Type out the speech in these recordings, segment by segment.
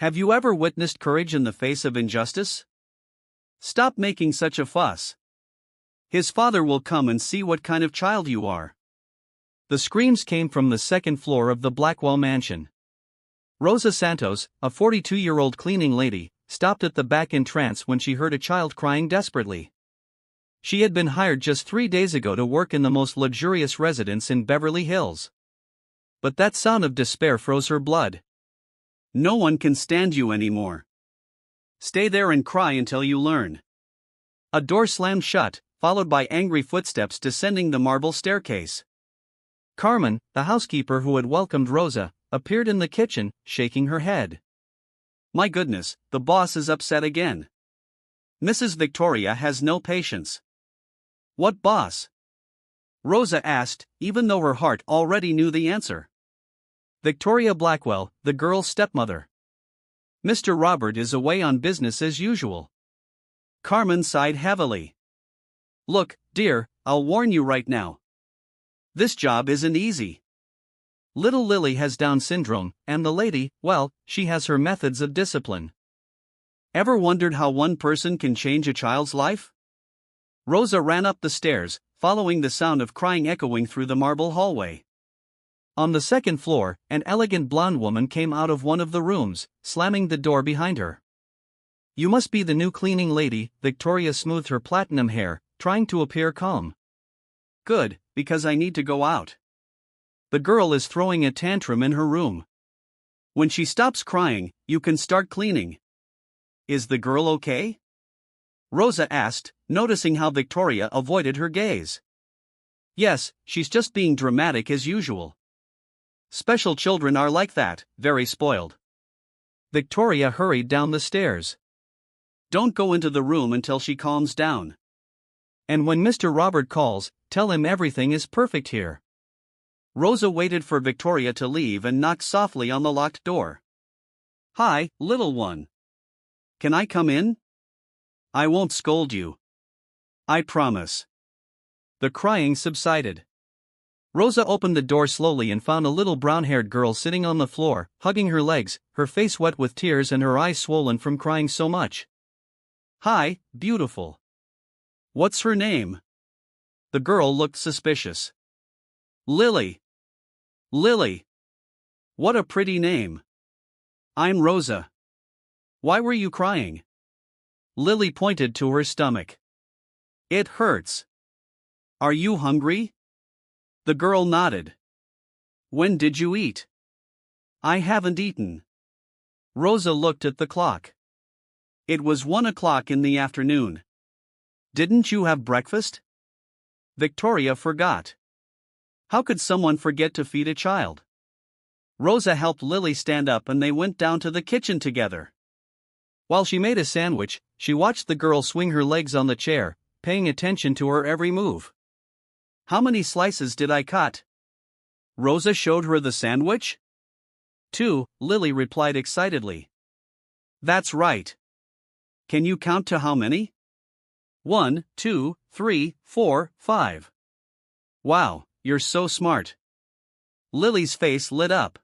Have you ever witnessed courage in the face of injustice? Stop making such a fuss. His father will come and see what kind of child you are. The screams came from the second floor of the Blackwell mansion. Rosa Santos, a 42-year-old cleaning lady, stopped at the back in trance when she heard a child crying desperately. She had been hired just 3 days ago to work in the most luxurious residence in Beverly Hills. But that sound of despair froze her blood. No one can stand you anymore. Stay there and cry until you learn. A door slammed shut, followed by angry footsteps descending the marble staircase. Carmen, the housekeeper who had welcomed Rosa, appeared in the kitchen, shaking her head. My goodness, the boss is upset again. Mrs. Victoria has no patience. What boss? Rosa asked, even though her heart already knew the answer. Victoria Blackwell, the girl's stepmother. Mr. Robert is away on business as usual. Carmen sighed heavily. Look, dear, I'll warn you right now. This job isn't easy. Little Lily has Down syndrome, and the lady, well, she has her methods of discipline. Ever wondered how one person can change a child's life? Rosa ran up the stairs, following the sound of crying echoing through the marble hallway. On the second floor, an elegant blonde woman came out of one of the rooms, slamming the door behind her. You must be the new cleaning lady, Victoria smoothed her platinum hair, trying to appear calm. Good, because I need to go out. The girl is throwing a tantrum in her room. When she stops crying, you can start cleaning. Is the girl okay? Rosa asked, noticing how Victoria avoided her gaze. Yes, she's just being dramatic as usual. Special children are like that, very spoiled. Victoria hurried down the stairs. Don't go into the room until she calms down. And when Mr. Robert calls, tell him everything is perfect here. Rosa waited for Victoria to leave and knocked softly on the locked door. Hi, little one. Can I come in? I won't scold you. I promise. The crying subsided. Rosa opened the door slowly and found a little brown-haired girl sitting on the floor, hugging her legs, her face wet with tears and her eyes swollen from crying so much. Hi, beautiful. What's her name? The girl looked suspicious. Lily. Lily. What a pretty name. I'm Rosa. Why were you crying? Lily pointed to her stomach. It hurts. Are you hungry? The girl nodded. When did you eat? I haven't eaten. Rosa looked at the clock. It was 1 o'clock in the afternoon. Didn't you have breakfast? Victoria forgot. How could someone forget to feed a child? Rosa helped Lily stand up and they went down to the kitchen together. While she made a sandwich, she watched the girl swing her legs on the chair, paying attention to her every move. How many slices did I cut? Rosa showed her the sandwich. 2, Lily replied excitedly. That's right. Can you count to how many? 1, 2, 3, 4, 5. Wow, you're so smart. Lily's face lit up.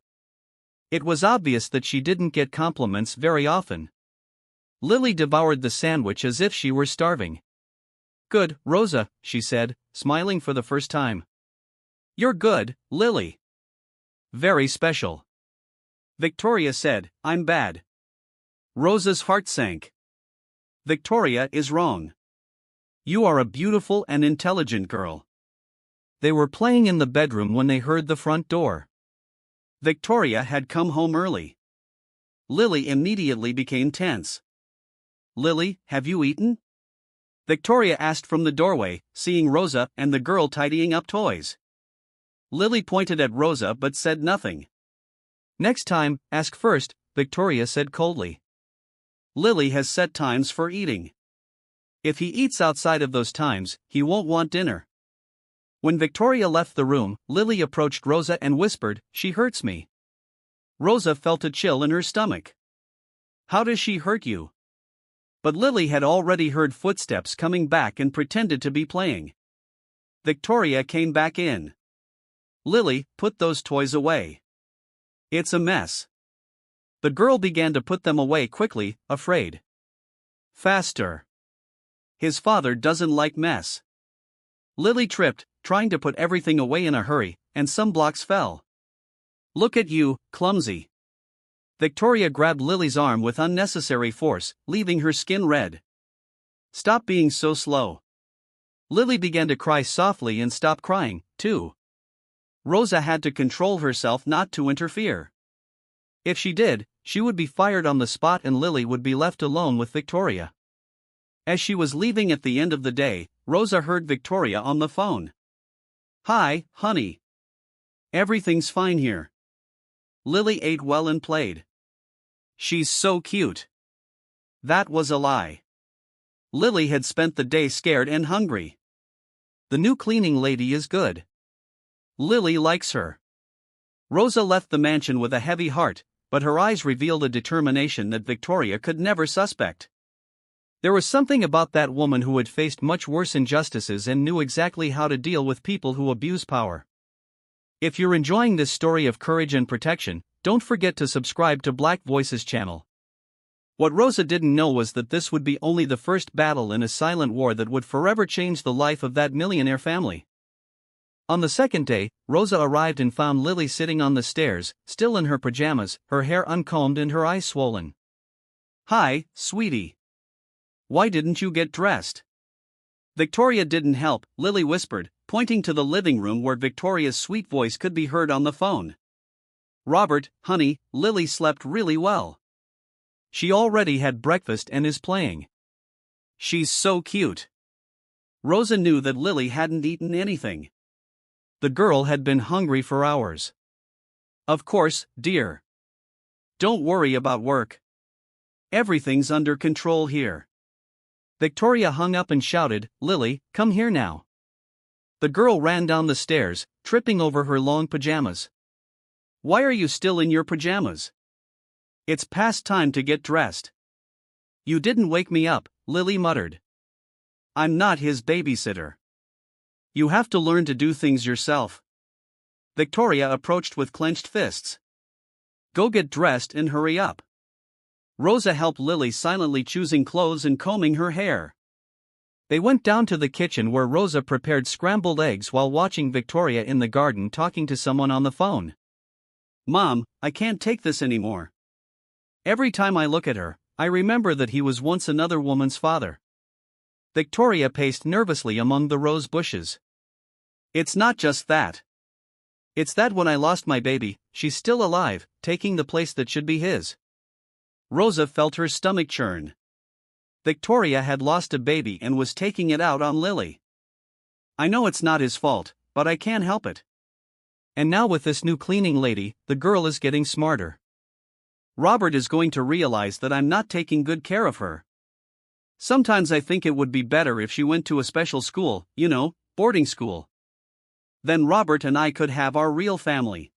It was obvious that she didn't get compliments very often. Lily devoured the sandwich as if she were starving. Good, Rosa, she said, smiling for the first time. You're good, Lily. Very special. Victoria said, I'm bad. Rosa's heart sank. Victoria is wrong. You are a beautiful and intelligent girl. They were playing in the bedroom when they heard the front door. Victoria had come home early. Lily immediately became tense. Lily, have you eaten? Victoria asked from the doorway, seeing Rosa and the girl tidying up toys. Lily pointed at Rosa but said nothing. Next time, ask first, Victoria said coldly. Lily has set times for eating. If he eats outside of those times, he won't want dinner. When Victoria left the room, Lily approached Rosa and whispered, She hurts me. Rosa felt a chill in her stomach. How does she hurt you? But Lily had already heard footsteps coming back and pretended to be playing. Victoria came back in. Lily, put those toys away. It's a mess. The girl began to put them away quickly, afraid. Faster. His father doesn't like mess. Lily tripped, trying to put everything away in a hurry, and some blocks fell. Look at you, clumsy. Victoria grabbed Lily's arm with unnecessary force, leaving her skin red. Stop being so slow. Lily began to cry softly and stopped crying, too. Rosa had to control herself not to interfere. If she did, she would be fired on the spot and Lily would be left alone with Victoria. As she was leaving at the end of the day, Rosa heard Victoria on the phone. Hi, honey. Everything's fine here. Lily ate well and played. She's so cute. That was a lie. Lily had spent the day scared and hungry. The new cleaning lady is good. Lily likes her. Rosa left the mansion with a heavy heart, but her eyes revealed a determination that Victoria could never suspect. There was something about that woman who had faced much worse injustices and knew exactly how to deal with people who abuse power. If you're enjoying this story of courage and protection, don't forget to subscribe to Black Voices channel. What Rosa didn't know was that this would be only the first battle in a silent war that would forever change the life of that millionaire family. On the second day, Rosa arrived and found Lily sitting on the stairs, still in her pajamas, her hair uncombed and her eyes swollen. Hi, sweetie. Why didn't you get dressed? Victoria didn't help, Lily whispered, pointing to the living room where Victoria's sweet voice could be heard on the phone. Robert, honey, Lily slept really well. She already had breakfast and is playing. She's so cute. Rosa knew that Lily hadn't eaten anything. The girl had been hungry for hours. Of course, dear. Don't worry about work. Everything's under control here. Victoria hung up and shouted, Lily, come here now. The girl ran down the stairs, tripping over her long pajamas. Why are you still in your pajamas? It's past time to get dressed. You didn't wake me up, Lily muttered. I'm not his babysitter. You have to learn to do things yourself. Victoria approached with clenched fists. Go get dressed and hurry up. Rosa helped Lily, silently choosing clothes and combing her hair. They went down to the kitchen where Rosa prepared scrambled eggs while watching Victoria in the garden talking to someone on the phone. Mom, I can't take this anymore. Every time I look at her, I remember that he was once another woman's father. Victoria paced nervously among the rose bushes. It's not just that. It's that when I lost my baby, she's still alive, taking the place that should be his. Rosa felt her stomach churn. Victoria had lost a baby and was taking it out on Lily. I know it's not his fault, but I can't help it. And now with this new cleaning lady, the girl is getting smarter. Robert is going to realize that I'm not taking good care of her. Sometimes I think it would be better if she went to a special school, boarding school. Then Robert and I could have our real family.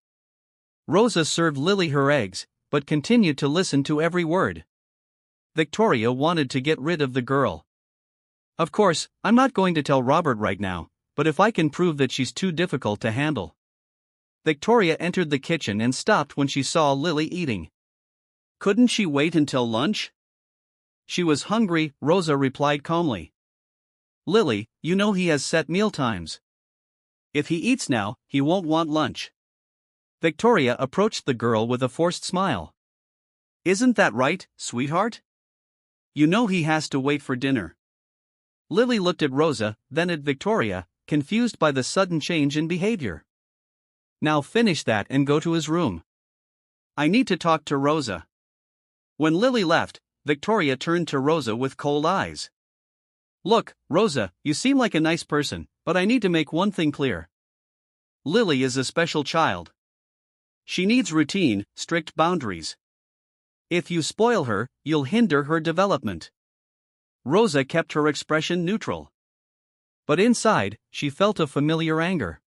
Rosa served Lily her eggs, but continued to listen to every word. Victoria wanted to get rid of the girl. Of course, I'm not going to tell Robert right now, but if I can prove that she's too difficult to handle. Victoria entered the kitchen and stopped when she saw Lily eating. Couldn't she wait until lunch? She was hungry, Rosa replied calmly. Lily, you know he has set meal times. If he eats now, he won't want lunch. Victoria approached the girl with a forced smile. Isn't that right, sweetheart? You know he has to wait for dinner. Lily looked at Rosa, then at Victoria, confused by the sudden change in behavior. Now finish that and go to his room. I need to talk to Rosa. When Lily left, Victoria turned to Rosa with cold eyes. Look, Rosa, you seem like a nice person, but I need to make one thing clear. Lily is a special child. She needs routine, strict boundaries. If you spoil her, you'll hinder her development. Rosa kept her expression neutral. But inside, she felt a familiar anger.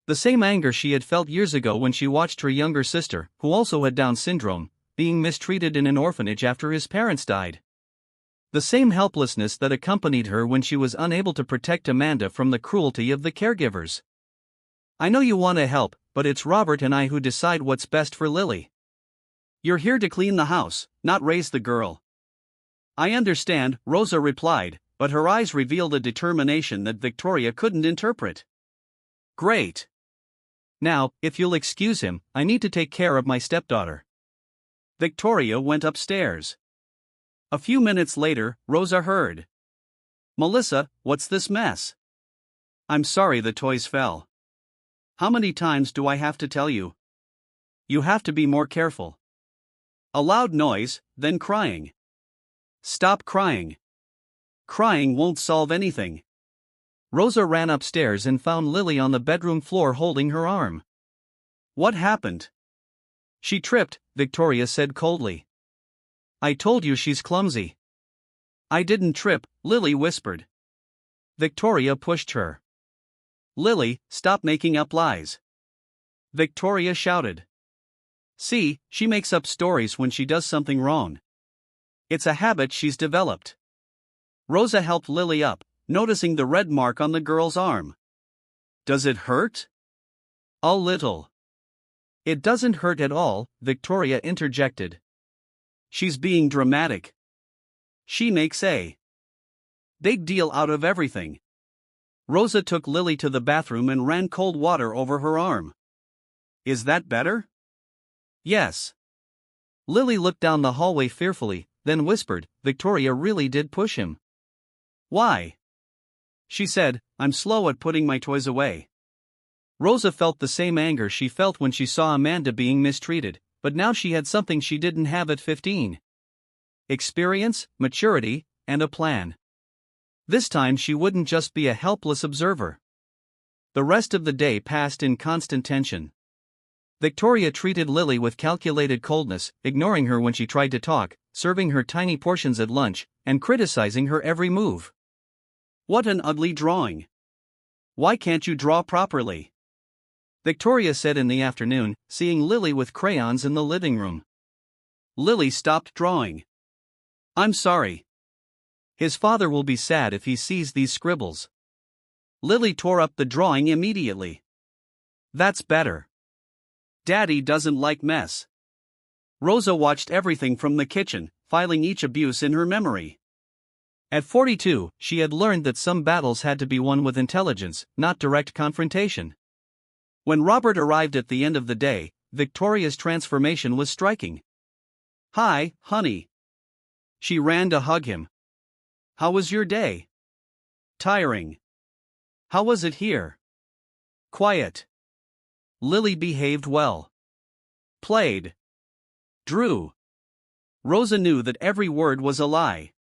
The same anger she had felt years ago when she watched her younger sister, who also had Down syndrome, being mistreated in an orphanage after his parents died. The same helplessness that accompanied her when she was unable to protect Amanda from the cruelty of the caregivers. I know you want to help, but it's Robert and I who decide what's best for Lily. You're here to clean the house, not raise the girl. I understand, Rosa replied, but her eyes revealed a determination that Victoria couldn't interpret. Great. Now, if you'll excuse him, I need to take care of my stepdaughter. Victoria went upstairs. A few minutes later, Rosa heard. Melissa, what's this mess? I'm sorry the toys fell. How many times do I have to tell you? You have to be more careful. A loud noise, then crying. Stop crying. Crying won't solve anything. Rosa ran upstairs and found Lily on the bedroom floor holding her arm. What happened? She tripped, Victoria said coldly. I told you she's clumsy. I didn't trip, Lily whispered. Victoria pushed her. Lily, stop making up lies. Victoria shouted. See, she makes up stories when she does something wrong. It's a habit she's developed. Rosa helped Lily up, noticing the red mark on the girl's arm. Does it hurt? A little. It doesn't hurt at all, Victoria interjected. She's being dramatic. She makes a big deal out of everything. Rosa took Lily to the bathroom and ran cold water over her arm. Is that better? Yes. Lily looked down the hallway fearfully, then whispered, Victoria really did push him. Why? She said, I'm slow at putting my toys away. Rosa felt the same anger she felt when she saw Amanda being mistreated, but now she had something she didn't have at 15. Experience, maturity, and a plan. This time she wouldn't just be a helpless observer. The rest of the day passed in constant tension. Victoria treated Lily with calculated coldness, ignoring her when she tried to talk, serving her tiny portions at lunch, and criticizing her every move. What an ugly drawing. Why can't you draw properly? Victoria said in the afternoon, seeing Lily with crayons in the living room. Lily stopped drawing. I'm sorry. His father will be sad if he sees these scribbles. Lily tore up the drawing immediately. That's better. Daddy doesn't like mess. Rosa watched everything from the kitchen, filing each abuse in her memory. At 42, she had learned that some battles had to be won with intelligence, not direct confrontation. When Robert arrived at the end of the day, Victoria's transformation was striking. Hi, honey. She ran to hug him. How was your day? Tiring. How was it here? Quiet. Lily behaved well. Played. Drew. Rosa knew that every word was a lie.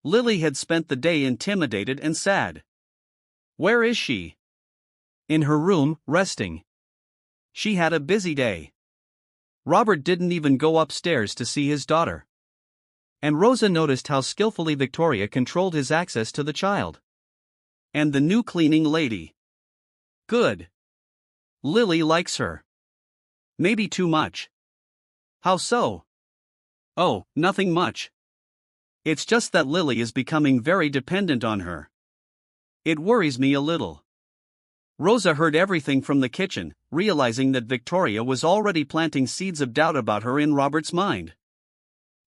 Lily had spent the day intimidated and sad. Where is she? In her room, resting. She had a busy day. Robert didn't even go upstairs to see his daughter. And Rosa noticed how skillfully Victoria controlled his access to the child. And the new cleaning lady. Good. Lily likes her. Maybe too much. How so? Oh, nothing much. It's just that Lily is becoming very dependent on her. It worries me a little. Rosa heard everything from the kitchen, realizing that Victoria was already planting seeds of doubt about her in Robert's mind.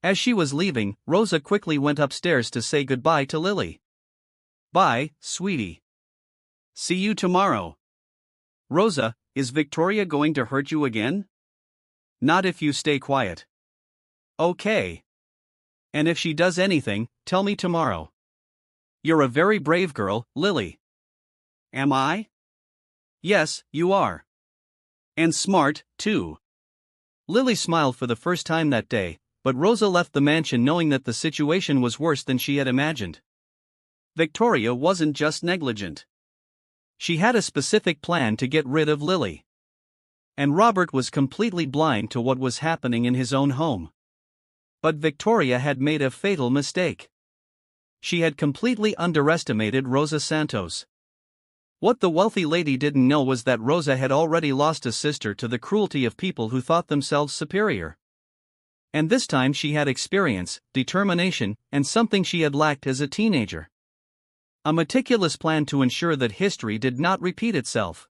As she was leaving, Rosa quickly went upstairs to say goodbye to Lily. Bye, sweetie. See you tomorrow. Rosa, is Victoria going to hurt you again? Not if you stay quiet. Okay. And if she does anything, tell me tomorrow. You're a very brave girl, Lily. Am I? Yes, you are. And smart, too. Lily smiled for the first time that day, but Rosa left the mansion knowing that the situation was worse than she had imagined. Victoria wasn't just negligent. She had a specific plan to get rid of Lily. And Robert was completely blind to what was happening in his own home. But Victoria had made a fatal mistake. She had completely underestimated Rosa Santos. What the wealthy lady didn't know was that Rosa had already lost a sister to the cruelty of people who thought themselves superior. And this time she had experience, determination, and something she had lacked as a teenager. A meticulous plan to ensure that history did not repeat itself.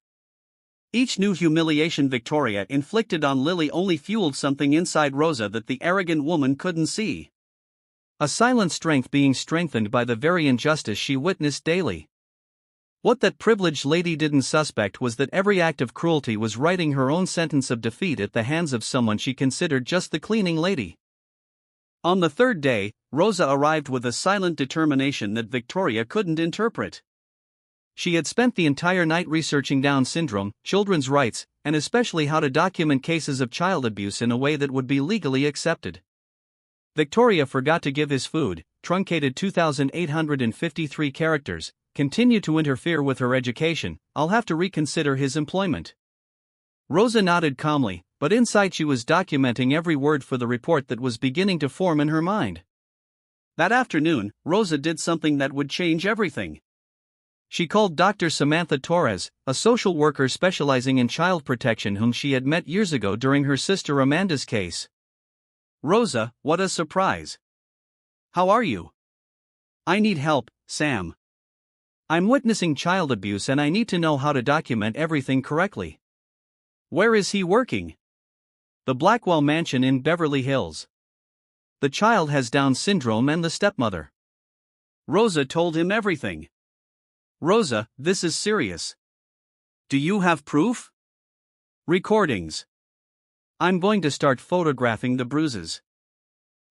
Each new humiliation Victoria inflicted on Lily only fueled something inside Rosa that the arrogant woman couldn't see. A silent strength being strengthened by the very injustice she witnessed daily. What that privileged lady didn't suspect was that every act of cruelty was writing her own sentence of defeat at the hands of someone she considered just the cleaning lady. On the third day, Rosa arrived with a silent determination that Victoria couldn't interpret. She had spent the entire night researching Down syndrome, children's rights, and especially how to document cases of child abuse in a way that would be legally accepted. Victoria forgot to give his food, truncated 2,853 characters, continued to interfere with her education. I'll have to reconsider his employment. Rosa nodded calmly, but inside she was documenting every word for the report that was beginning to form in her mind. That afternoon, Rosa did something that would change everything. She called Dr. Samantha Torres, a social worker specializing in child protection whom she had met years ago during her sister Amanda's case. Rosa, what a surprise. How are you? I need help, Sam. I'm witnessing child abuse and I need to know how to document everything correctly. Where is he working? The Blackwell Mansion in Beverly Hills. The child has Down syndrome and the stepmother. Rosa told him everything. Rosa, this is serious. Do you have proof? Recordings. I'm going to start photographing the bruises.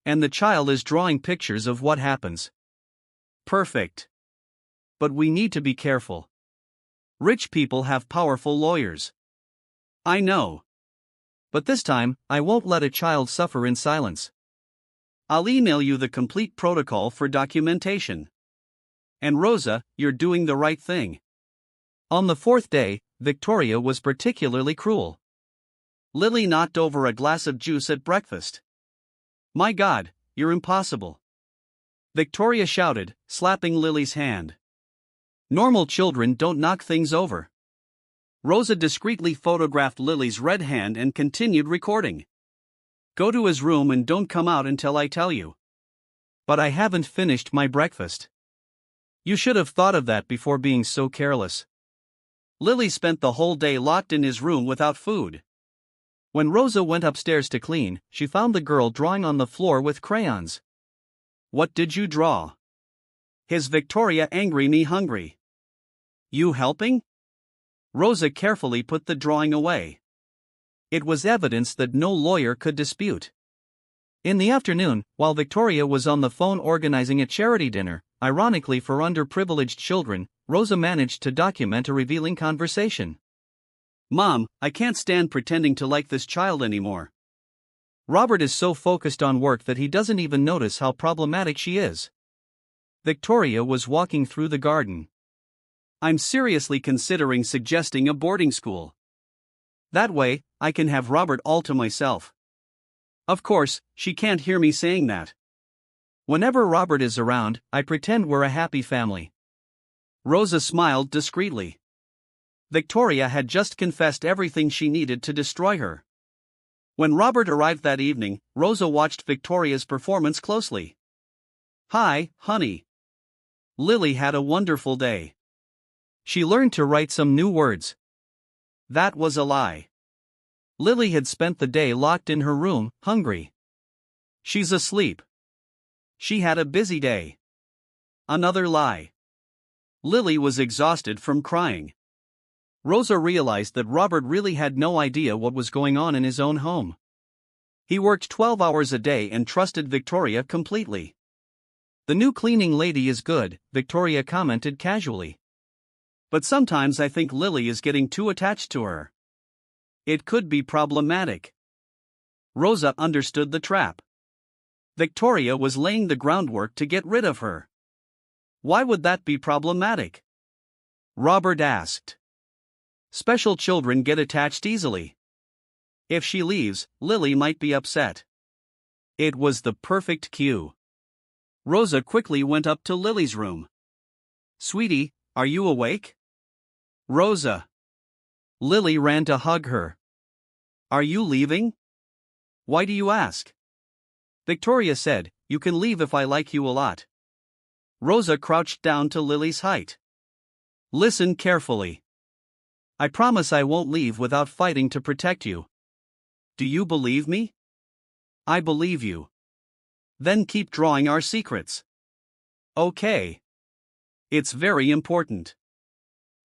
And the child is drawing pictures of what happens. Perfect. But we need to be careful. Rich people have powerful lawyers. I know. But this time, I won't let a child suffer in silence. I'll email you the complete protocol for documentation. And Rosa, you're doing the right thing. On the fourth day, Victoria was particularly cruel. Lily knocked over a glass of juice at breakfast. My God, you're impossible. Victoria shouted, slapping Lily's hand. Normal children don't knock things over. Rosa discreetly photographed Lily's red hand and continued recording. Go to his room and don't come out until I tell you. But I haven't finished my breakfast. You should have thought of that before being so careless. Lily spent the whole day locked in his room without food. When Rosa went upstairs to clean, she found the girl drawing on the floor with crayons. What did you draw? His Victoria angry me hungry. You helping? Rosa carefully put the drawing away. It was evidence that no lawyer could dispute. In the afternoon, while Victoria was on the phone organizing a charity dinner, ironically for underprivileged children, Rosa managed to document a revealing conversation. Mom, I can't stand pretending to like this child anymore. Robert is so focused on work that he doesn't even notice how problematic she is. Victoria was walking through the garden. I'm seriously considering suggesting a boarding school. That way, I can have Robert all to myself. Of course, she can't hear me saying that. Whenever Robert is around, I pretend we're a happy family. Rosa smiled discreetly. Victoria had just confessed everything she needed to destroy her. When Robert arrived that evening, Rosa watched Victoria's performance closely. Hi, honey. Lily had a wonderful day. She learned to write some new words. That was a lie. Lily had spent the day locked in her room, hungry. She's asleep. She had a busy day. Another lie. Lily was exhausted from crying. Rosa realized that Robert really had no idea what was going on in his own home. He worked 12 hours a day and trusted Victoria completely. The new cleaning lady is good, Victoria commented casually. But sometimes I think Lily is getting too attached to her. It could be problematic. Rosa understood the trap. Victoria was laying the groundwork to get rid of her. Why would that be problematic? Robert asked. Special children get attached easily. If she leaves, Lily might be upset. It was the perfect cue. Rosa quickly went up to Lily's room. Sweetie, are you awake? Rosa. Lily ran to hug her. Are you leaving? Why do you ask? Victoria said, you can leave if I like you a lot. Rosa crouched down to Lily's height. Listen carefully. I promise I won't leave without fighting to protect you. Do you believe me? I believe you. Then keep drawing our secrets. Okay. It's very important.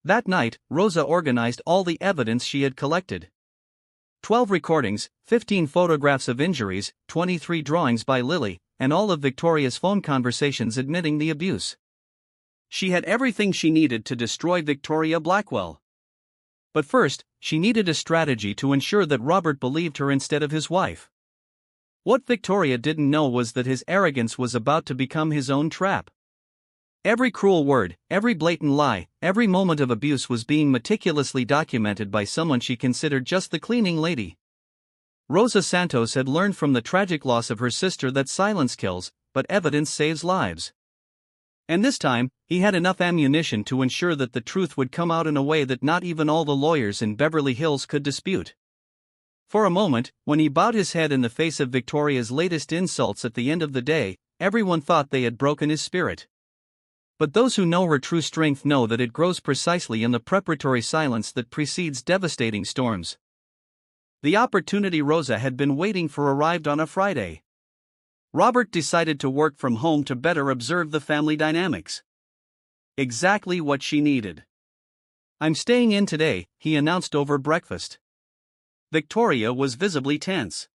That night, Rosa organized all the evidence she had collected. 12 recordings, 15 photographs of injuries, 23 drawings by Lily, and all of Victoria's phone conversations admitting the abuse. She had everything she needed to destroy Victoria Blackwell. But first, she needed a strategy to ensure that Robert believed her instead of his wife. What Victoria didn't know was that his arrogance was about to become his own trap. Every cruel word, every blatant lie, every moment of abuse was being meticulously documented by someone she considered just the cleaning lady. Rosa Santos had learned from the tragic loss of her sister that silence kills, but evidence saves lives. And this time, he had enough ammunition to ensure that the truth would come out in a way that not even all the lawyers in Beverly Hills could dispute. For a moment, when he bowed his head in the face of Victoria's latest insults at the end of the day, everyone thought they had broken his spirit. But those who know her true strength know that it grows precisely in the preparatory silence that precedes devastating storms. The opportunity Rosa had been waiting for arrived on a Friday. Robert decided to work from home to better observe the family dynamics. Exactly what she needed. I'm staying in today, he announced over breakfast. Victoria was visibly tense.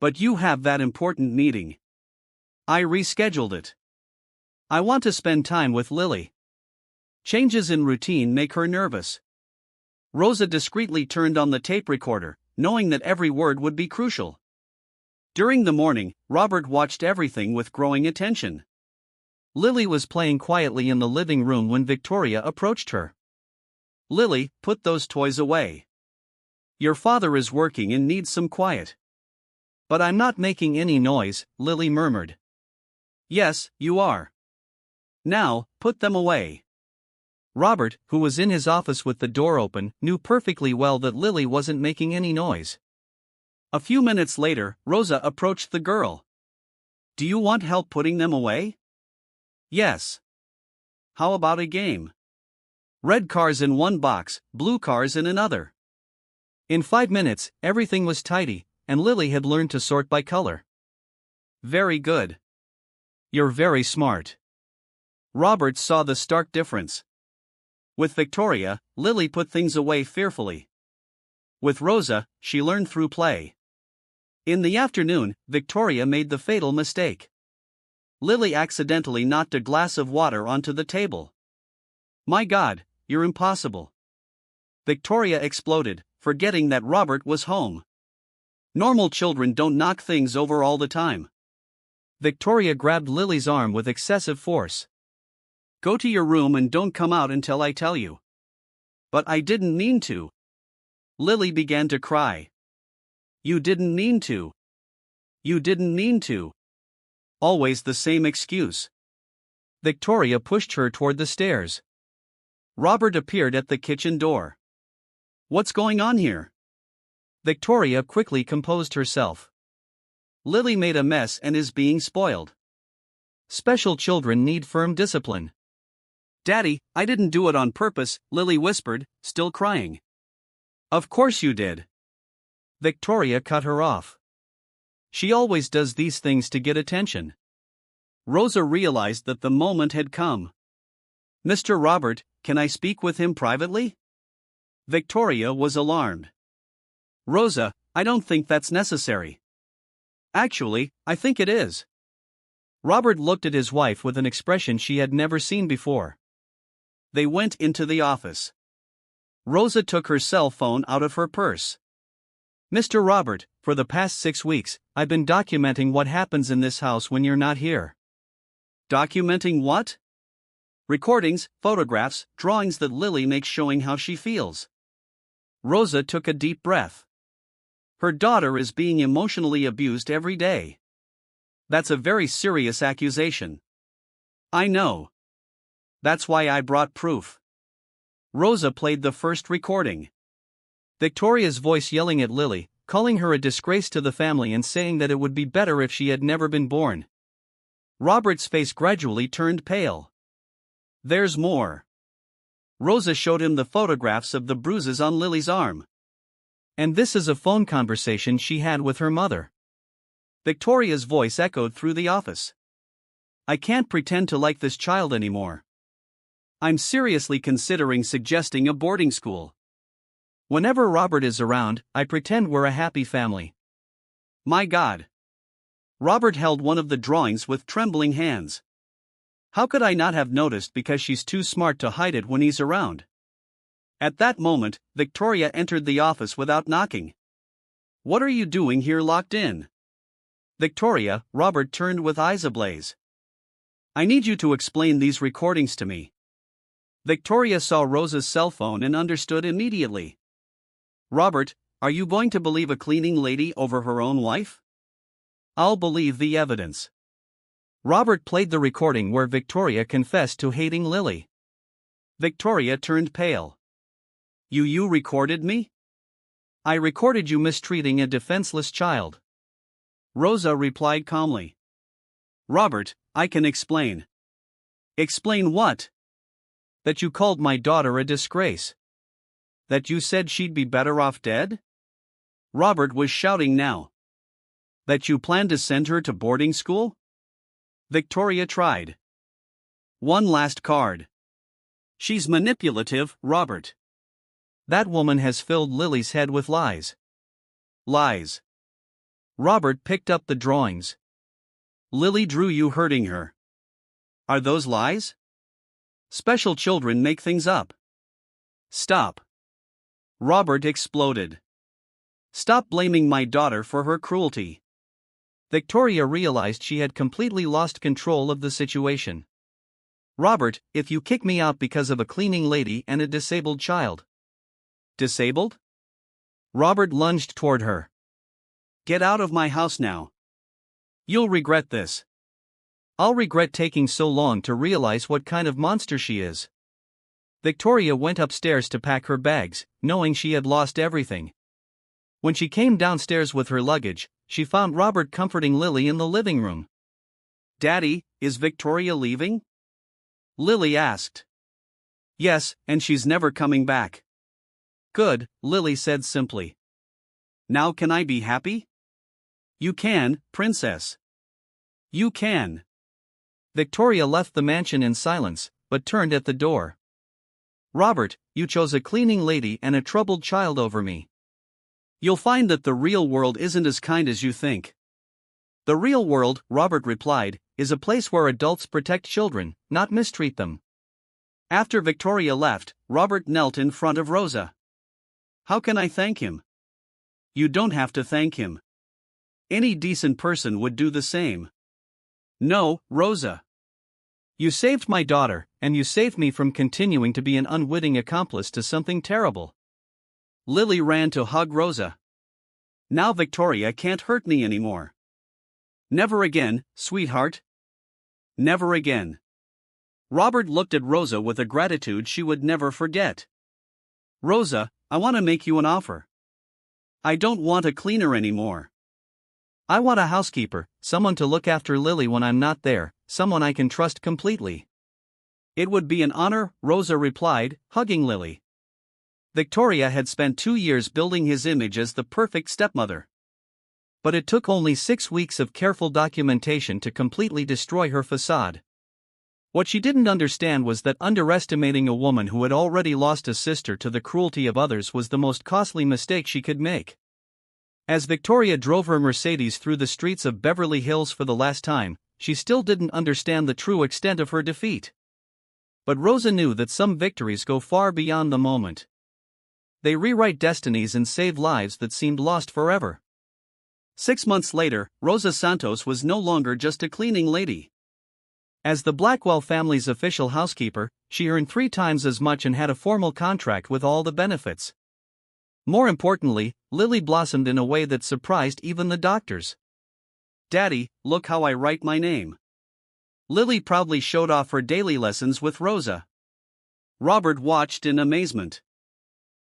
But you have that important meeting. I rescheduled it. I want to spend time with Lily. Changes in routine make her nervous. Rosa discreetly turned on the tape recorder, knowing that every word would be crucial. During the morning, Robert watched everything with growing attention. Lily was playing quietly in the living room when Victoria approached her. Lily, put those toys away. Your father is working and needs some quiet. But I'm not making any noise, Lily murmured. Yes, you are. Now, put them away. Robert, who was in his office with the door open, knew perfectly well that Lily wasn't making any noise. A few minutes later, Rosa approached the girl. Do you want help putting them away? Yes. How about a game? Red cars in one box, blue cars in another. In 5 minutes, everything was tidy, and Lily had learned to sort by color. Very good. You're very smart. Robert saw the stark difference. With Victoria, Lily put things away fearfully. With Rosa, she learned through play. In the afternoon, Victoria made the fatal mistake. Lily accidentally knocked a glass of water onto the table. My God, you're impossible. Victoria exploded, forgetting that Robert was home. Normal children don't knock things over all the time. Victoria grabbed Lily's arm with excessive force. Go to your room and don't come out until I tell you. But I didn't mean to. Lily began to cry. You didn't mean to. You didn't mean to. Always the same excuse. Victoria pushed her toward the stairs. Robert appeared at the kitchen door. What's going on here? Victoria quickly composed herself. Lily made a mess and is being spoiled. Special children need firm discipline. Daddy, I didn't do it on purpose, Lily whispered, still crying. Of course you did. Victoria cut her off. She always does these things to get attention. Rosa realized that the moment had come. Mr. Robert, can I speak with him privately? Victoria was alarmed. Rosa, I don't think that's necessary. Actually, I think it is. Robert looked at his wife with an expression she had never seen before. They went into the office. Rosa took her cell phone out of her purse. Mr. Robert, for the past 6 weeks, I've been documenting what happens in this house when you're not here. Documenting what? Recordings, photographs, drawings that Lily makes showing how she feels. Rosa took a deep breath. Her daughter is being emotionally abused every day. That's a very serious accusation. I know. That's why I brought proof. Rosa played the first recording. Victoria's voice yelling at Lily, calling her a disgrace to the family and saying that it would be better if she had never been born. Robert's face gradually turned pale. There's more. Rosa showed him the photographs of the bruises on Lily's arm. And this is a phone conversation she had with her mother. Victoria's voice echoed through the office. I can't pretend to like this child anymore. I'm seriously considering suggesting a boarding school. Whenever Robert is around, I pretend we're a happy family. My God. Robert held one of the drawings with trembling hands. How could I not have noticed because she's too smart to hide it when he's around? At that moment, Victoria entered the office without knocking. What are you doing here locked in? Victoria, Robert turned with eyes ablaze. I need you to explain these recordings to me. Victoria saw Rosa's cell phone and understood immediately. Robert, are you going to believe a cleaning lady over her own wife? I'll believe the evidence. Robert played the recording where Victoria confessed to hating Lily. Victoria turned pale. You recorded me? I recorded you mistreating a defenseless child. Rosa replied calmly. Robert, I can explain. Explain what? That you called my daughter a disgrace. That you said she'd be better off dead? Robert was shouting now. That you planned to send her to boarding school? Victoria tried. One last card. She's manipulative, Robert. That woman has filled Lily's head with lies. Lies. Robert picked up the drawings. Lily drew you hurting her. Are those lies? Special children make things up. Stop. Robert exploded. Stop blaming my daughter for her cruelty. Victoria realized she had completely lost control of the situation. Robert, if you kick me out because of a cleaning lady and a disabled child. Disabled? Robert lunged toward her. Get out of my house now. You'll regret this. I'll regret taking so long to realize what kind of monster she is. Victoria went upstairs to pack her bags, knowing she had lost everything. When she came downstairs with her luggage, she found Robert comforting Lily in the living room. Daddy, is Victoria leaving? Lily asked. Yes, and she's never coming back. Good, Lily said simply. Now can I be happy? You can, princess. You can. Victoria left the mansion in silence, but turned at the door. Robert, you chose a cleaning lady and a troubled child over me. You'll find that the real world isn't as kind as you think. The real world, Robert replied, is a place where adults protect children, not mistreat them. After Victoria left, Robert knelt in front of Rosa. How can I thank him? You don't have to thank him. Any decent person would do the same. No, Rosa. You saved my daughter, and you saved me from continuing to be an unwitting accomplice to something terrible. Lily ran to hug Rosa. Now Victoria can't hurt me anymore. Never again, sweetheart. Never again. Robert looked at Rosa with a gratitude she would never forget. Rosa, I want to make you an offer. I don't want a cleaner anymore. I want a housekeeper, someone to look after Lily when I'm not there, someone I can trust completely. It would be an honor, Rosa replied, hugging Lily. Victoria had spent 2 years building his image as the perfect stepmother. But it took only 6 weeks of careful documentation to completely destroy her facade. What she didn't understand was that underestimating a woman who had already lost a sister to the cruelty of others was the most costly mistake she could make. As Victoria drove her Mercedes through the streets of Beverly Hills for the last time, she still didn't understand the true extent of her defeat. But Rosa knew that some victories go far beyond the moment. They rewrite destinies and save lives that seemed lost forever. 6 months later, Rosa Santos was no longer just a cleaning lady. As the Blackwell family's official housekeeper, she earned 3 times as much and had a formal contract with all the benefits. More importantly, Lily blossomed in a way that surprised even the doctors. Daddy, look how I write my name. Lily proudly showed off her daily lessons with Rosa. Robert watched in amazement.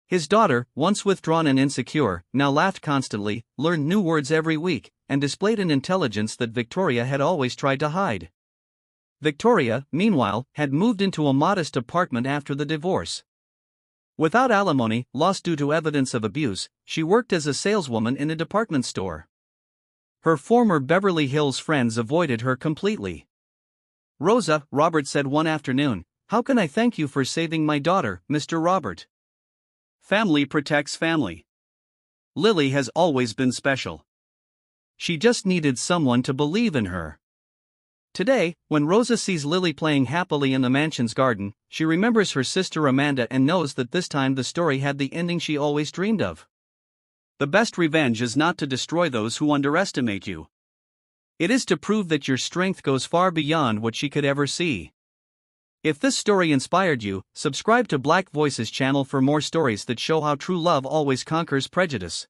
His daughter, once withdrawn and insecure, now laughed constantly, learned new words every week, and displayed an intelligence that Victoria had always tried to hide. Victoria, meanwhile, had moved into a modest apartment after the divorce. Without alimony, lost due to evidence of abuse, she worked as a saleswoman in a department store. Her former Beverly Hills friends avoided her completely. "Rosa," Robert said one afternoon, "how can I thank you for saving my daughter, Mr. Robert?" Family protects family. Lily has always been special. She just needed someone to believe in her. Today, when Rosa sees Lily playing happily in the mansion's garden, she remembers her sister Amanda and knows that this time the story had the ending she always dreamed of. The best revenge is not to destroy those who underestimate you. It is to prove that your strength goes far beyond what she could ever see. If this story inspired you, subscribe to Black Voices channel for more stories that show how true love always conquers prejudice.